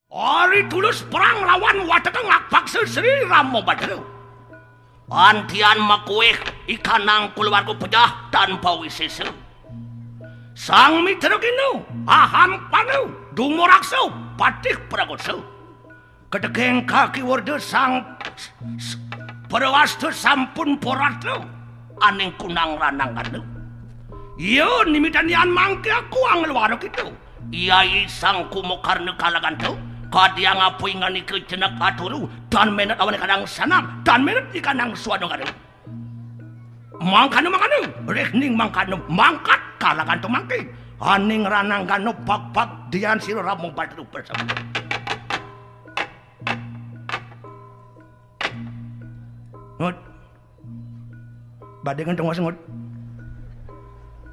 Ari tulus perang lawan watakang ngakpaksa Sri Ramo Badru. Antian makuih ikanang keluarga pejah tanpa wisesa. Sang mitra kinu, aham panu, dumorakso, patih pragoso. Kedegeng kaki warda sang perwastu sampun poratlo, aning kunang ranang kanu. Iyo nimitanian mangke aku ang luarok itu. Iyai sang kumokarna kalagan tu. Kadiang apoy nga ni kejenak aturu dan menet awan kanang sanam dan menet ikanang suado kanu. Mangkanu rekning mangkanu mangkat kalagan tu mangki. Aning ranang kanu pak dian Sri Ramo Badru bersama. Ngut. Badai ngentong was ngut.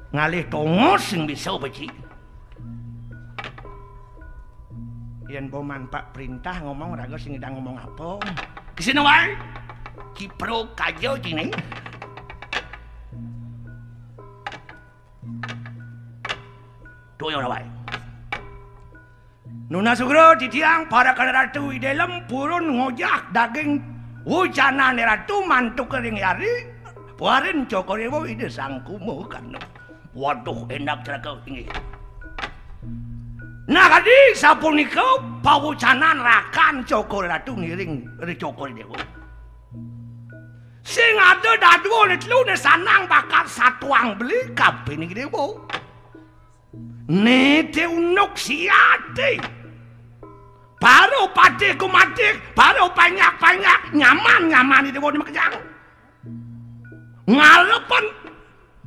Ngalih tongos sing bisa beci. Yen boman Pak perintah ngomong raga sing idang ngomong apa? Kisina wae. Kipro kajo jine. Doyo wae. Nuna sugro titiang para ratu di dalam purun ngojak daging hujanan ratu mantu kering yari. Puarin cokorewo ide sangkumu kan. Waduh enak ceraka ini. Nah kadi sapunika pawucanan rakan cokor ratu ngiring cokor dewa. Sing ada dadwo netlu ne sanang bakal satuang beli kabeh niki dewa. Nete unuk siate. Baru patih kumatik, baru banyak nyaman di dewa di makejang. Ngalepan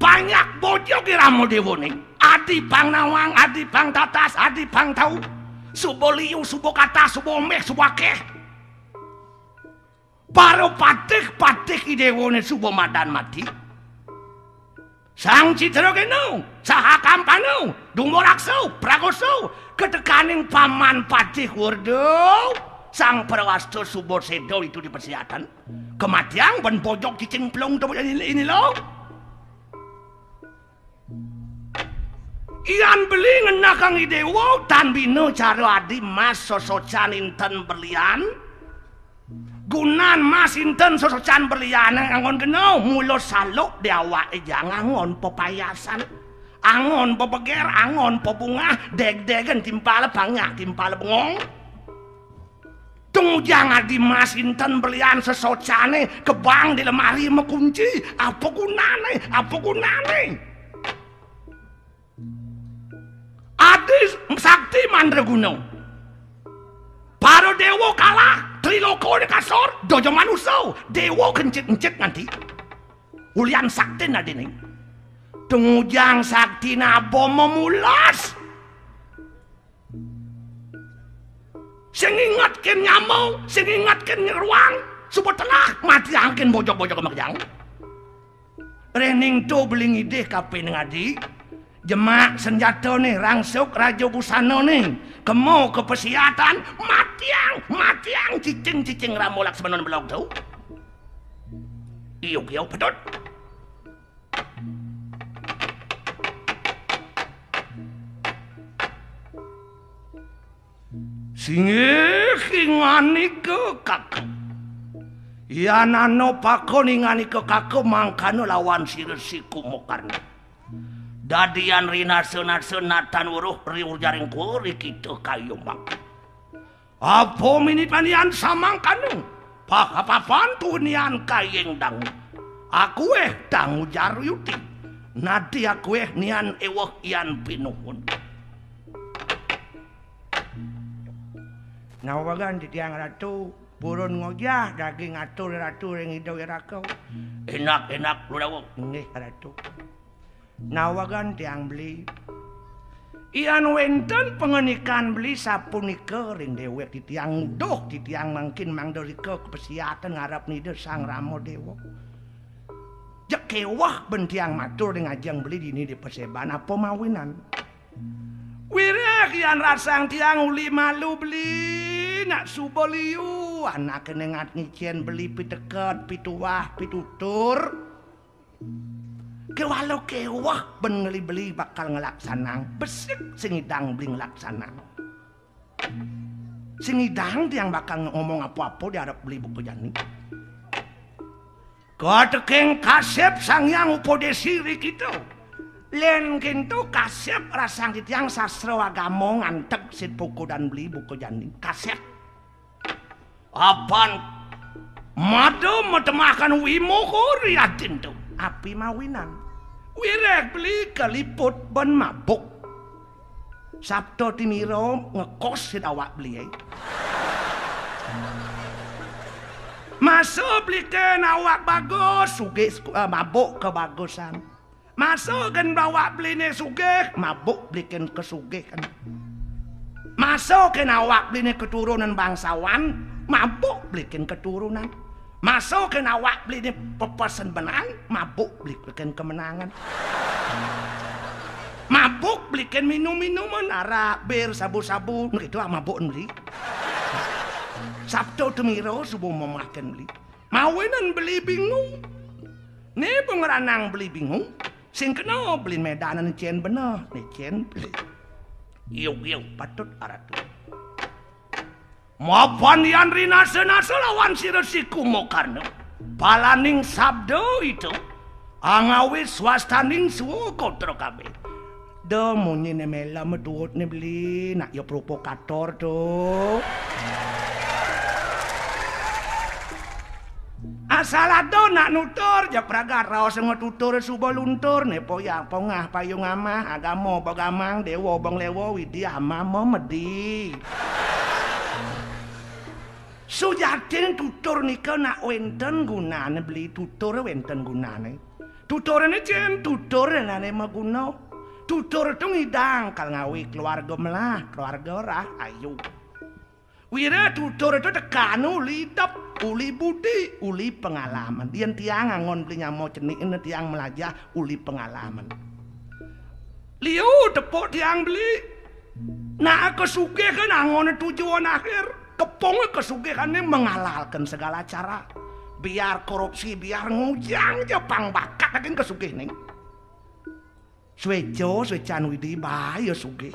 banyak bojok iramo dewa nih. Adi bang nawang, adi bang tatas, adi bang tau. Subo liu, subo kata, subo meh, subo akeh. Baru patik idewone subo madan mati. Sang citra kenu, saha kampanu, dumorakso, pragoso, kedekaning paman patih wardo. Sang perwasto subo sedo itu dipersiapkan. Kematian ben pojok cicing plong ini loh. Ian beli ngenakang idewo tan bino caro adi mas sosocan inten berlian. Gunan mas inten sosocan berlian angon geno mulo saluk diawak ejang angon pepayasan. Angon pepeger, angon pebunga, deg-degen timpal banyak, timpal bengong. Tungjang adi mas inten berlian sesocane kebang di lemari mekunci. Apa gunane? Adis sakti mandraguna. Paro dewo kalah, triloko di kasor, dojo manusia, dewo kencit-kencit nanti. Ulian sakti nadini. Tungujang sakti nabo memulas. Sing ingatkin nyamau, sing ingatkin ngeruang, supaya telah mati angkin bojok-bojok kemakjang. Rening to beling ide kape ngadi. Jemak senjata nih, rangsuk raja busana nih. Kemo kepesiatan, matiang, cicing Ramo Laksmana belok tuh. Iyo pedot. Singani ke kakek. Ya nano pakoni ngani ke kakek mangkano lawan siresi kumokarna. Dadian rina senat-senatan uruh riur jaring kuri kita kayu mak. Apa mini panian samang kanu? Pakapapan tunian kayeng dangu. Aku dangu jaruyuti. Nadi aku nian ewah ian pinuhun. Nawagan di tiang ratu. Burun ngojah daging atur ratu ring hidaw irakau. Enak ludawo. Nih ratu. Nawagan tiang beli. Ian wenten pengenikan beli sapunika ring dewek di tiang duh di tiang mangkin mangdorika kepesiatan ngarap nida sang Ramo dewa. Jak kewah ben tiang matur ring ajang beli dini di perseban apa mawinan. Wirek ian rasang tiang uli malu beli nak suboliu anak kenengat ngicien beli piteket pituwah pitutur. Kewalau kewah ben beli bakal ngelaksanang besik sing idang beli ngelaksanang. Sing idang tiang bakal ngomong apa-apa di arep beli buku jani. Katekeng kasep sangyang upodesi rikitu. Len kintu kasep rasang tiang sastra agama nganteg sit buku dan beli buku jani. Kasep. Apan madu metemakan wimo kuriatin tu. Api mawinan. Wirek beli keliput ben mabuk. Sabto timiro ngekos sit awak beli. Masuk belikan awak bagus, sugih mabuk kebagusan. Masuk kan bawa belinya sugih, mabuk belikan kesugihan. Masuk kan awak belinya keturunan bangsawan, mabuk belikan keturunan. Masuk kan awak belinya pepesan benang, mabuk belikan kemenangan. Mabuk belikan minum-minuman, arak, bir, sabu-sabu, itu mabuk beli. Sabtu temiro subuh memakan beli. Mawinan beli bingung. Ni pengeranang beli bingung. Sing kena beli medanan cien bener. Ni cien beli. Iyo patut aratu. Mapan yan rinasa-nasa lawan si resiku mokarno. Palaning sabdo itu. Angawit swastaning suwo kontro kabe. Do munyi ne mela meduot ne beli. Nak ya provokator tuh. Asal ado nak nutur jak praga raos ngetutur suba luntur ne poya pongah payung amah agamo bagamang dewa bang lewo widya mama medi. Sujatin tutur nika nak wenten gunane beli tutur wenten gunane. Tuturane jen tutur nane maguna. Tutur tu ngidang kal ngawi keluarga melah keluarga rah ayu. Wira tutur itu tekan uli dap, uli budi, uli pengalaman. Dian tiang angon beli nyamo cenik ini tiang melajah uli pengalaman. Liu tepuk tiang beli. Nah kesugihan angon tujuan akhir. Kepongnya kesugihannya menghalalkan segala cara. Biar korupsi, biar ngujang Jepang bakat akan kesugihan. Swejo, swecan widi bahaya sugih.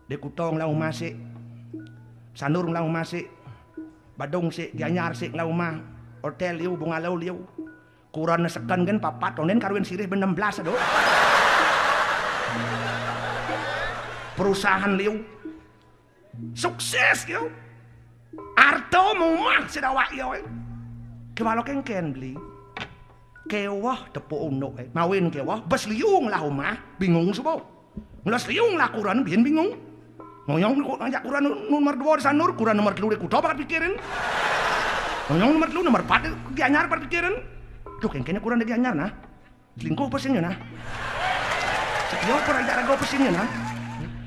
Dekutong lau masih. Sanur lau masih. Badung si, Gianyar si lau mah. Hotel liu, bunga lau liu. Kurang nesekan kan papat, tonen karwin sirih ben 16 aduh. Perusahaan liu. Sukses yo. Arto mumah sidawak yo. Kemalo kengken beli. Kewah tepuk unduk mawin kewah bes liung lah omah bingung subo ngelas liung lah kuran bian bingung ngoyong ngajak kuran nomor 2 di sanur kuran nomor 3 di kuto bakat pikirin ngoyong nomor 3 nomor 4 di Gianyar bakat pikirin tuh kengkenya kuran di Gianyar nah selingkuh pesingnya nah setiap pernah jarak kau pesingnya nah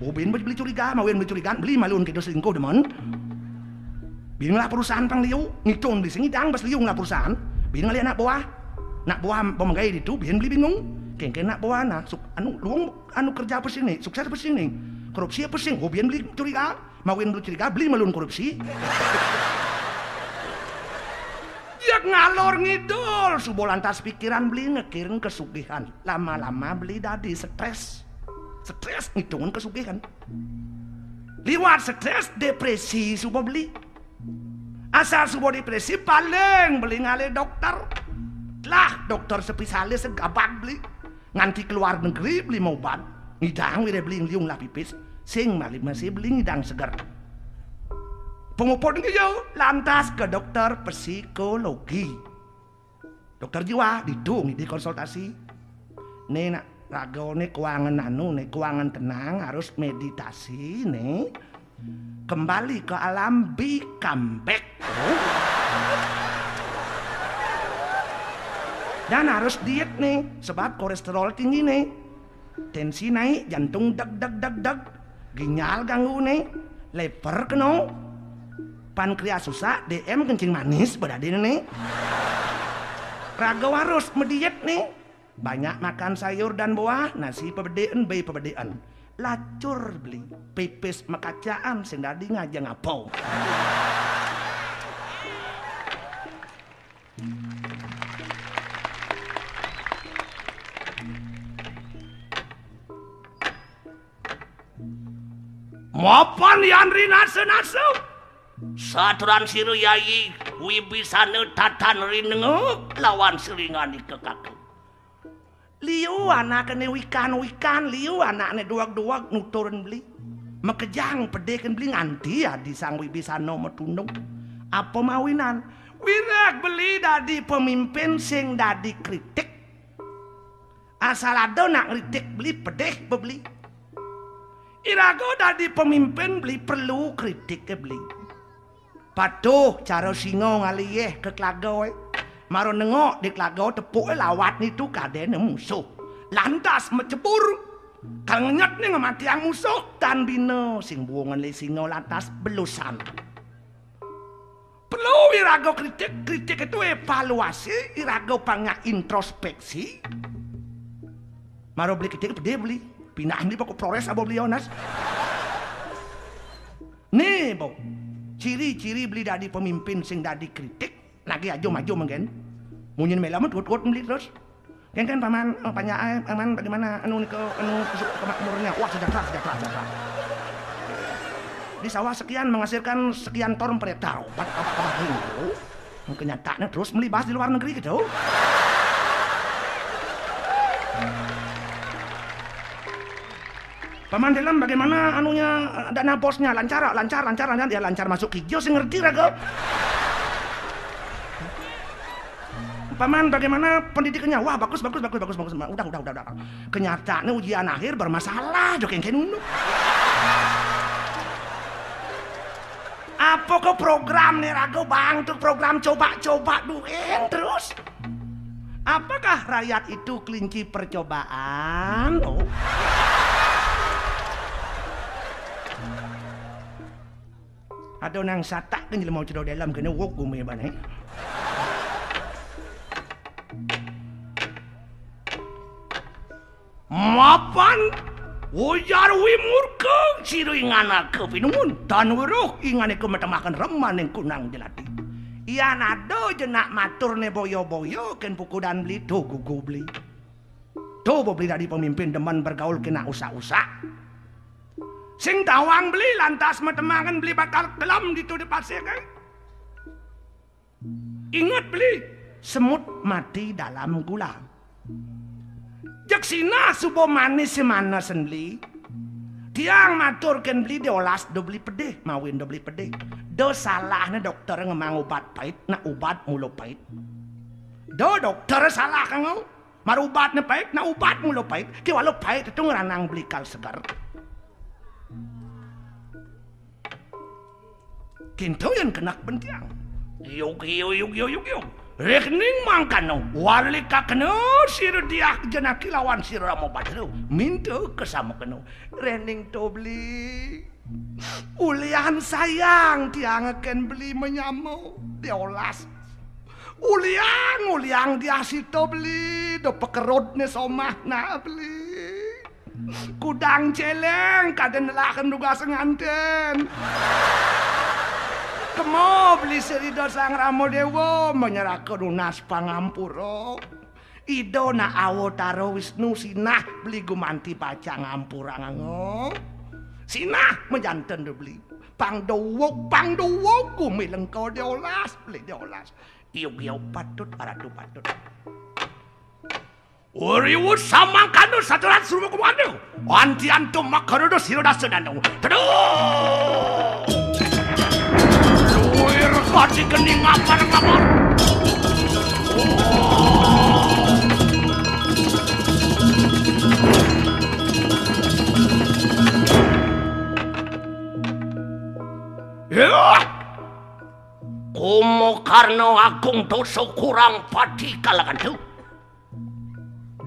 oh bian beli curiga mawin beli curiga beli malun kita selingkuh demen bian lah perusahaan pang liu ngitung di sini dang bes liung lah perusahaan bian ngali anak buah nak buah pemagai itu biar beli bingung kengken nak buah nak anu luang anu kerja apa sini sukses apa sini korupsi apa sini oh biar beli curiga mawin beli curiga beli melun korupsi dia ngalor ngidol subo lantas pikiran beli ngekirin kesugihan lama-lama beli dadi stres ngitungin kesugihan liwat stres depresi subo beli asal subo depresi paling beli ngale dokter lah dokter spesialis segabak beli nganti keluar negeri beli mau obat ngidang wira beli liung lah pipis sing masih beli ngidang segar pengupon ngejauh lantas ke dokter psikologi dokter jiwa didung di konsultasi nih nak raga nih keuangan anu nih keuangan tenang harus meditasi nih kembali ke alam be comeback dan harus diet nih sebab kolesterol tinggi nih tensi naik jantung dag ginjal ganggu nih lever kena pankreas susah DM kencing manis badadin nih raga harus mediet nih banyak makan sayur dan buah nasi pebedean bayi pebedean lacur beli pipis makacaan sing dadi ngajeng apau mapan Yandri nase-nase saturan siru yai wibisane tatan rinenge lawan siringan dikekaku liu anakane wikan liu anakne duag-duag nuturun beli makejang pedeken beli nganti adi sang wibisano metundung apa mawinan wirak beli dadi pemimpin sing dadi kritik asal ada nak kritik beli pedeh beli irago dadi pemimpin beli perlu kritik ke beli patuh cara singo ngaliyeh ke Klagau maro nengok di Klagau tepuk lawat ni tu kadene musuh lantas mecebur kang nyet ni ngemati ang musuh tan bina sing buongan le singo lantas belusan perlu irago kritik itu evaluasi irago panga introspeksi maro beli kritik pede beli pindah ni pokok Flores abo beli onas nih bo ciri-ciri beli dadi pemimpin sing dadi kritik lagi aja maju mungkin munyin melamun kuat beli terus kan paman paman bagaimana anu kemakmurnya wah sejahtera di sawah sekian menghasilkan sekian ton per hektar apa itu kenyataannya terus melibas di luar negeri gitu paman dalam bagaimana anunya dana bosnya lancar dia lancar masuk hijau sih ngerti raga paman bagaimana pendidikannya wah bagus udah kenyataannya ujian akhir bermasalah jokeng kenunu apa ke program nih raga bang tuh program coba duin terus apakah rakyat itu kelinci percobaan ada nang satak kan mau cedok dalam kena wok bumi banai mapan ujar wimurka siru ingana ke pinungun tan weruh ingane ke metamakan reman yang kunang jelati iya nado jenak matur ne boyo-boyo ken puku dan beli tuh gugu beli tuh beli dari pemimpin demen bergaul kena usah-usah sing tawang beli lantas metemangan beli bakal kelam gitu di pasir kan ingat beli semut mati dalam gula jaksina subo manis semana senbeli tiang maturkan beli diolas do beli pedih mawin do beli pedih do salahnya dokter ngemang obat pahit na obat mulo pahit do dokter salah kang marubatnya pahit na obat mulo pahit ki walau pahit itu ngeranang beli kal segar kinto yang kenak bentiang yuk rekening mangkano wali kakeno sir dia jenaki lawan sir ramo badru minta kesama keno rening to beli ulian sayang tiang akan beli menyamu diolas uliang dia sito beli do pekerut ne somah na beli kudang celeng kaden lakan duga senganten kemo beli serido sang ramo dewo menyerahkan lunas pangampuro ido na awo taro wisnu sinah beli gumanti paca ngampura ngangong sinah menjantan do beli pangdowok kumileng kau diolas beli diolas iyo patut aradu patut Uriwut samang kanu saturan suruh kumanu anti antum makarodo siroda sedanu terus kati kening ngapar ya kumo karno agung dosa kurang pati kalangan tu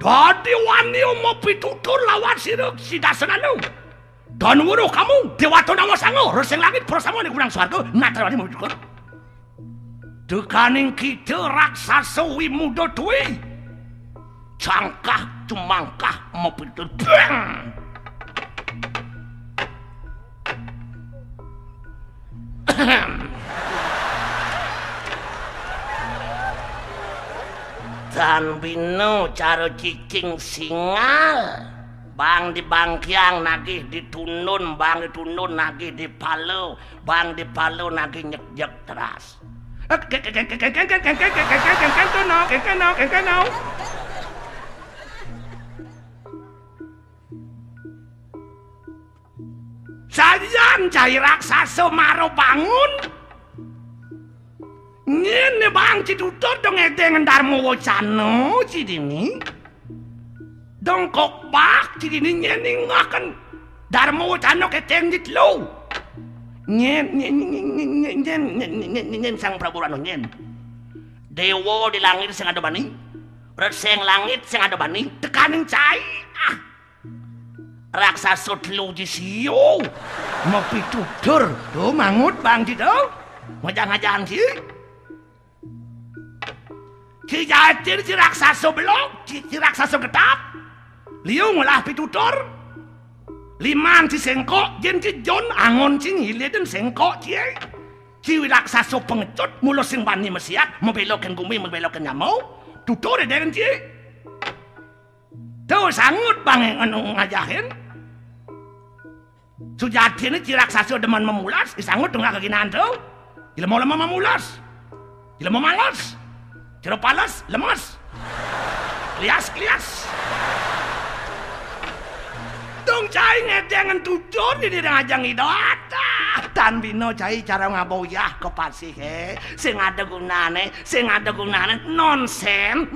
dadi wani mau pitutur lawan si dasenanu dan wuruh kamu dewato nama sango reseng langit prasamo ni kurang swarga natrani mau juga dekaning kita raksasa wimudo tuwi cangkah cumangkah mau pitutur dan bino cara cicing singal Bang di Bangkiang nagih ditunun, bang ditunun nagih di Palu, bang di Palu nagih nyek-nyek teras. Sajan cai raksasa maro bangun. Ngene bang citutut dong edengan Darmo Wacana cidini. Dongkok bak cidini nyene ngakan Darmo Wacana keteng ditlo. Nyen sang Prabu Rano nyen. Dewa di langit sing ada bani. Reseng langit sing ada bani tekaning cai. Raksasa telu di sio. Mau pitutur tuh mangut bang cito. Ngajang-ngajang sih. Si jatir si raksasa belok, si raksasa getap. Liung lah pitutur. Liman si sengkok, jen si jon angon si ngile dan sengkok cie. Si raksasa pengecut, mulo sing bani mesiat, membelokkan gumi, membelokkan nyamau. Tutur dengan cie. Tuh sangut bang yang ngajahin. Sujati ini si raksasa deman memulas, disangut dengan keginaan tuh. Ila mau lemah memulas. Ila mau malas. Cero palas, lemas. Klias. Dong cai ngedengan tutur ini ngajang idota. Tan bino cai cara ngaboyah ke pasih sing ada gunane, nonsen.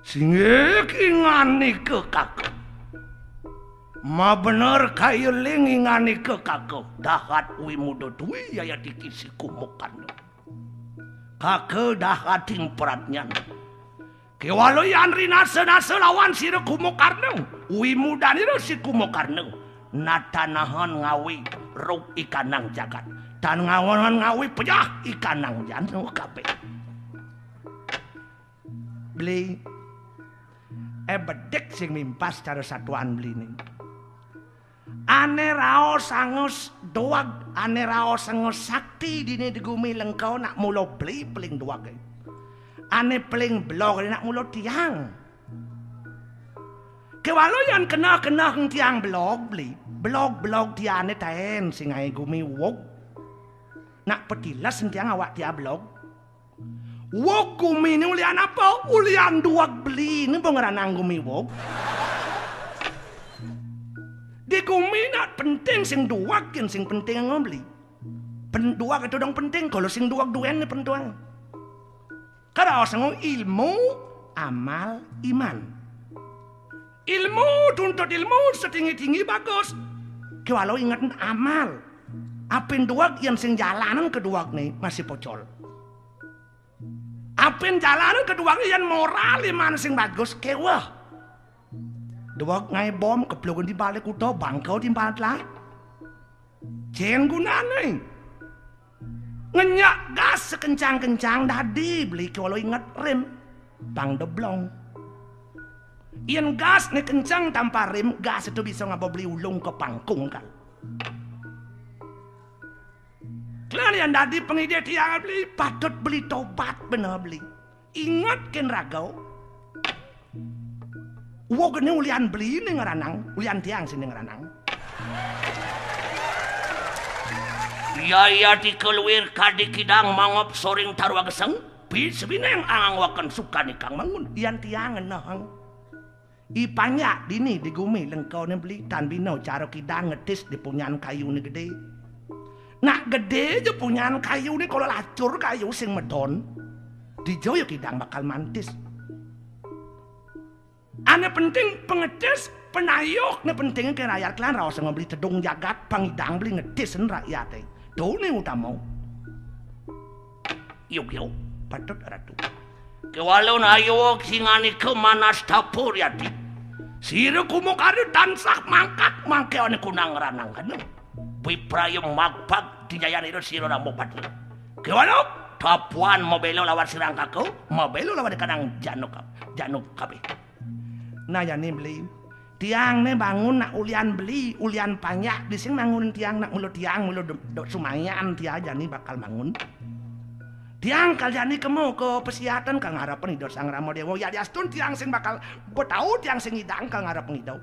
Singe kingani ke kakak. Ma bener kayu lingingani ke kakak. Dahat wi muda duwi yaya dikisi kumukan. Kakak dahat timperatnya. Kewalo yan rinasa lawan sira kumukarno. Wi muda niro si kumukarno. Natanahan ngawi rup ikanang jagat. Dan ngawanan ngawi pejah ikanang jantung kabeh. Beli bedek sing mimpas cara satuan beli nih. Ane raos angus doag, ane raos angus sakti dini digumi lengkau nak mulo beli peling doag. Ane peling blog nak mulo tiang. Kewalo yang kena tiang blog beli, blog tiane taen singai gumi wog. Nak petilas tiang awak tia blog. Wog gumi ni ulian apa? Ulian doag beli ni pengeranang gumi wog. Di gumi nak penting sing duak yang sing penting ngobli. Penduak itu dong penting kalau sing duak duen ni pentuang. Karena orang ilmu, amal, iman. Ilmu tuntut ilmu setinggi-tinggi bagus. Kalau ingat amal, apin duak yang sing jalanan keduak nih masih pocol. Apin jalanan keduak yang moral iman sing bagus kewah. Duak ngai bom keplogan di balik kuto bangkau di balik lah. Jen gunane. Ngenyak gas sekencang-kencang dadi beli kalau ingat rem bang deblong. Ian gas ne kencang tanpa rem gas itu bisa ngapa beli ulung ke pangkung kan. Kalian dadi pengide tiang beli patut beli tobat bener beli. Ingat ken ragau. Wog ni ulian beli ni ngeranang, ulian tiang sini ngeranang. Yaya dikeluir kadi kidang mangop soring tarwa geseng, bis bineng angang wakan suka ni kang mangun. Ian tiang nahang. Ipanya dini digumi lengkau ni beli tan bino cara kidang ngetis di punyan kayu ni gede. Nak gede je punyan kayu ni kalau lacur kayu sing medon, dijoyo kidang bakal mantis. Ane penting pengetis penayuk ne penting ke rakyat klan raos ngobli tedung jagat pangidang beli ngedisen rakyat e. Do ne utama. Yuk patut ratu. Kewalon ayo singani ke manas tapur yati. Sira kumukari tansah mangkat mangke ane kunang ranang kan. Wiprayum magpag tijayan itu sira ramo patli. Kewalon tapuan mobelo lawan sirang kakau, mobelo lawan kanang januk kabeh. Nah ya nih beli tiang nih bangun nak ulian beli ulian panyak di sini bangun tiang nak mulut tiang mulut sumayan tiang aja nih bakal bangun Tiang kaljani kemu ke pesiatan kang ngarep ngidau Sang Rama Dewa ya diastun tiang sing bakal betau tiang sing ngidang kang ngarep ngidau.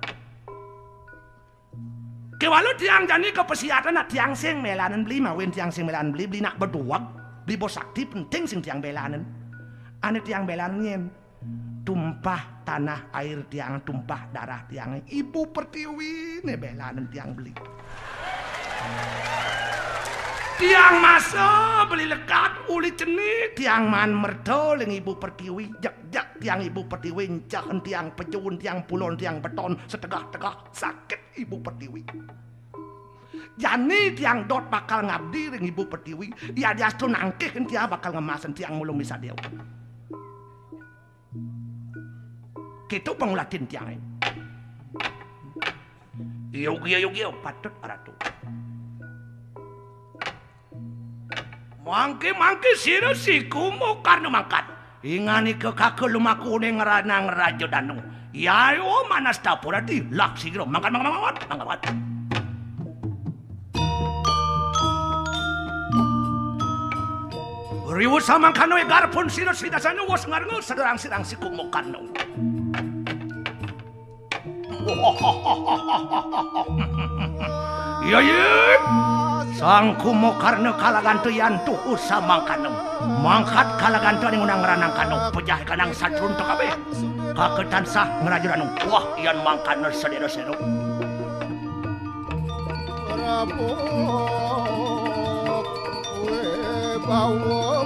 Kewalu tiang jani ke pesiatan nak tiang sing melanen beli mawin tiang sing melanen beli nak berduak beli bos sakti penting sing tiang belanen. Ane tiang belanen tumpah tanah air tiang tumpah darah tiang Ibu Pertiwi ne belanen tiang beli. Tiang masa beli lekat uli ceni tiang man merdo ling Ibu Pertiwi jak tiang Ibu Pertiwi ncaken tiang pejun tiang pulon tiang beton setegah-tegah sakit Ibu Pertiwi. Jani tiang dot bakal ngabdi ring Ibu Pertiwi ya diastun nangkeh tiang bakal ngemasen tiang mulung bisa dewa. Gitu pengulatin tiang ini. Iyo patut aratu. Mangke sira siku mo karno mangkat. Ingani ke kakek lumaku ning ranang raja danung. Ya yo manas dapur ati lak sigro mangkat. Riwu samang kano garpun sira sidasane wos ngareng sedang siku mo karno. Iya. Sang kumo karena kalaganto yan tuhu samang kanong. Mangkat kalaganto ning unang ranang kanong. Pejah kanang satrun to kabeh. Kaketan sah ngerajo ranong. Wah yan mangkana sedero-sero. Rapo we bawo